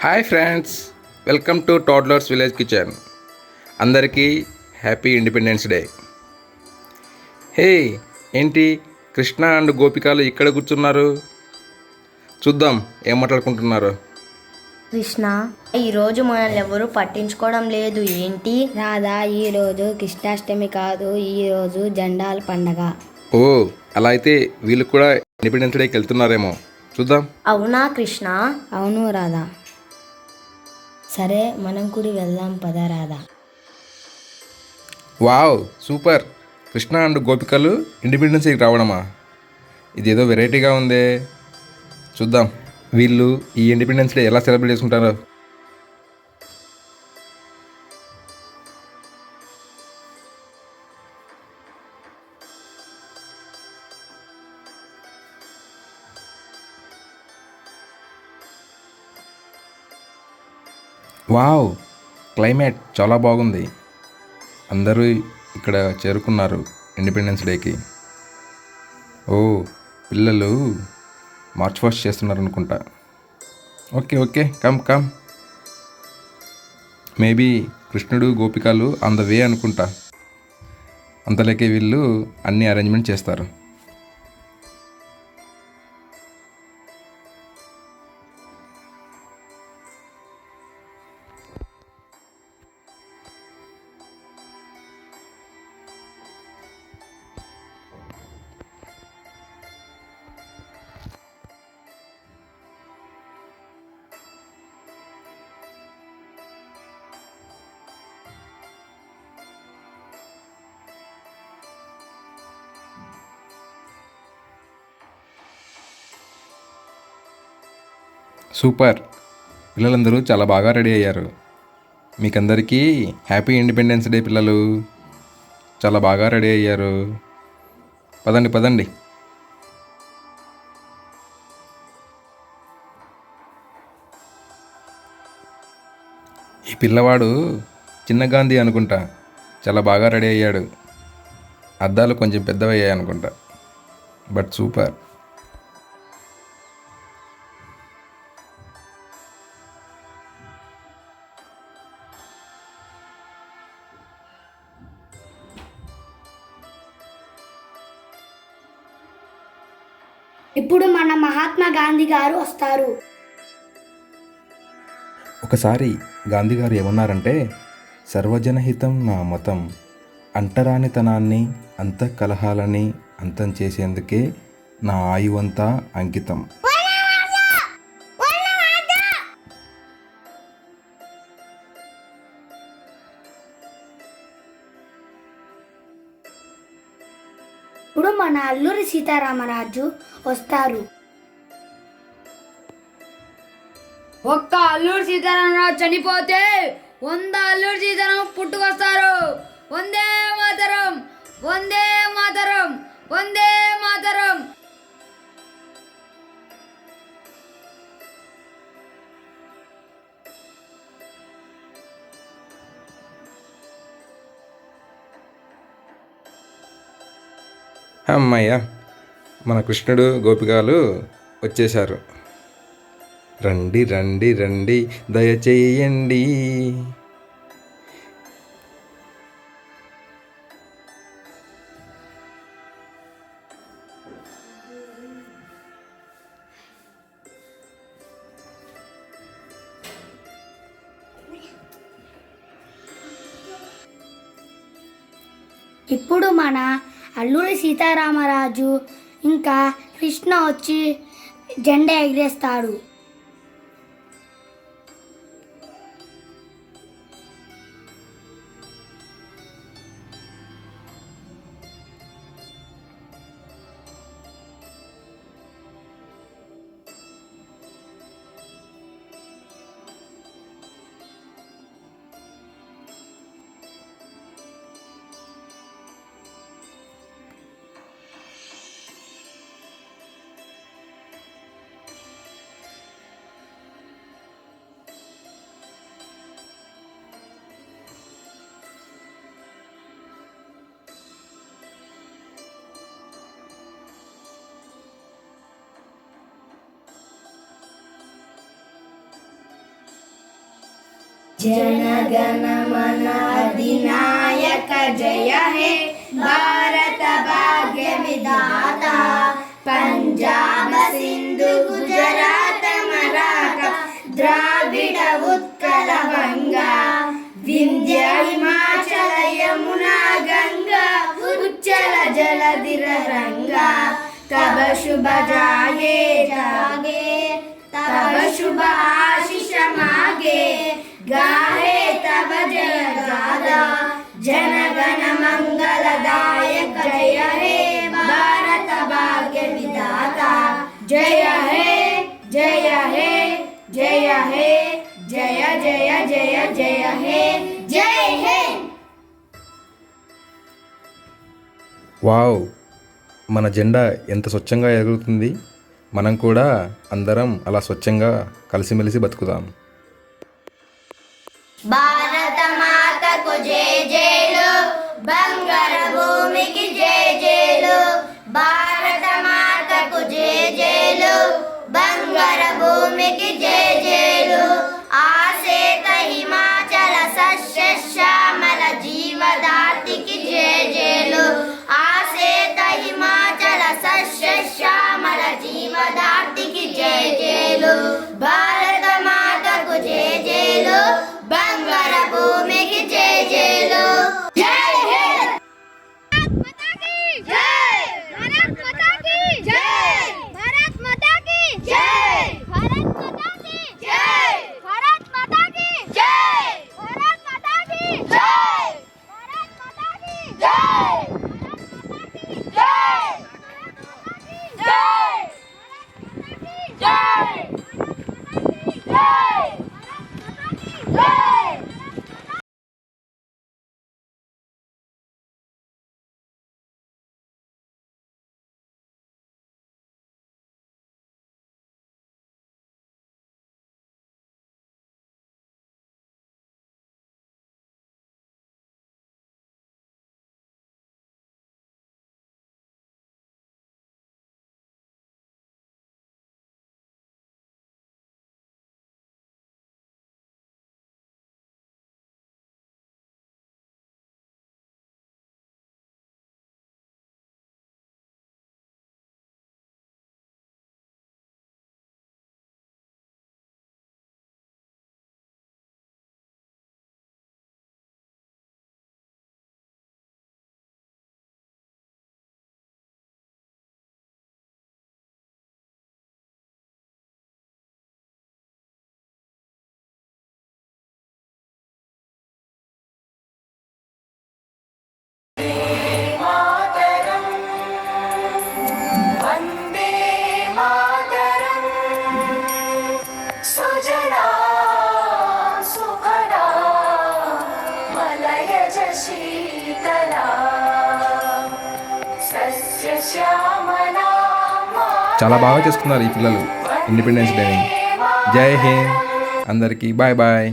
Hi friends, welcome to toddlers village kitchen. అందరికీ happy independence day. Hey, ఏంటి Krishna and గోపికలు ఇక్కడ కూర్చున్నారు? చూద్దాం ఏం మాట్లాడుకుంటున్నారు. కృష్ణ, ఈరోజు మనల్ని ఎవరు పట్టించుకోవడం లేదు ఏంటి? రాధా, ఈరోజు కృష్ణాష్టమి కాదు, ఈరోజు జెండాల పండగ. ఓ, అలా అయితే వీళ్ళు కూడా ఇండిపెండెన్స్ డేకి వెళ్తున్నారేమో. చూద్దాం. అవునా కృష్ణ? అవును రాధా. సరే, మనం కూడా వెళ్దాం పద Radha. Wow, super. Krishna and గోపికలు ఇండిపెండెన్స్ డేకి రావడమా? ఇదేదో వెరైటీగా ఉందే. చూద్దాం వీళ్ళు ఈ ఇండిపెండెన్స్ డే ఎలా సెలబ్రేట్ చేసుకుంటారో. వావ్, క్లైమేట్ చాలా బాగుంది. అందరూ ఇక్కడ చేరుకున్నారు ఇండిపెండెన్స్ డేకి. ఓ, పిల్లలు మార్చ్ ఫాస్ట్ చేస్తున్నారు అనుకుంటా. Okay okay, come come. Maybe కృష్ణుడు గోపికలు ఆన్ ద వే అనుకుంటా. అంతలోకే వీళ్ళు అన్ని అరేంజ్మెంట్ చేస్తారు. సూపర్, పిల్లలందరూ చాలా బాగా రెడీ అయ్యారు. మీకందరికీ హ్యాపీ ఇండిపెండెన్స్ డే పిల్లలు. చాలా బాగా రెడీ అయ్యారు. పదండి పదండి. ఈ పిల్లవాడు చిన్న గాంధీ అనుకుంటా. చాలా బాగా రెడీ అయ్యాడు. అద్దాలు కొంచెం పెద్దవయ్యాయి అనుకుంటా, బట్ సూపర్. ఇప్పుడు మన మహాత్మా గాంధీ గారు వస్తారు. ఒకసారి గాంధీ గారు ఏమన్నారంటే, సర్వజనహితం నా మతం, అంటరానితనాన్ని అంతఃకలహాలని అంతం చేసేందుకే నా ఆయువంతా అంకితం. ఇప్పుడు మన అల్లూరి సీతారామరాజు వస్తారు. ఒక్క అల్లూరి సీతారామరాజు చనిపోతే 100 అల్లూరి సీతారామ పుట్టుకొస్తారు. వందే మాతరం, వందే మాతరం, వందే మాతరం. అమ్మయ్య, మన కృష్ణుడు గోపికలు వచ్చేశారు. రండి రండి రండి, దయచేయండి. ఇప్పుడు మన అల్లూరి సీతారామరాజు ఇంకా కృష్ణ వచ్చి జెండా ఎగిరేస్తాడు. జనగణ మన అధినాయక జయ హే భారత భాగ్య విధాత పంజాబ సింధు గుజరాత మరాఠ ద్రావిడ ఉత్కల వంగా వింధ్య హిమాచల యమునా గంగా ఉచ్చల జలధిర రంగా तब शुभ जागे जागे तब शुभ आशीष मागे गाहे तब जय गादा जनगण मंगलदायक जय हे भारत भाग्य विधाता जय हे जय हे जय हे जय जय जय जय हे जय हे। వావ్, మన జెండా ఎంత స్వచ్ఛంగా ఎగురుతుంది. మనం కూడా అందరం అలా స్వచ్ఛంగా కలిసిమెలిసి బతుకుదాం. భారత మాతకు జై జైలు, బంగార భూమికి జై జైలు. భారత మాతకు జై జైలు, బంగార భూమికి జై జైలు. ఆసేత హిమాచల సస్య శ్యామల జీవదాతికి జై జైలు. ఆసేత హిమాచల సస్య శ్యామల జీవదాతికి జై జైలు. భారత మాతకు జై జైలు, బంగార భూమికి జై జైలు. జై హింద్. भारत माता की जय, भारत माता की जय, भारत माता की जय, भारत माता की जय, भारत माता की जय, भारत माता की जय, जय जय जय जय। చాలా బాగా చేసుకున్నారు ఈ పిల్లలు ఇండిపెండెన్స్ డేని. జై హింద్ అందరికీ. Bye bye.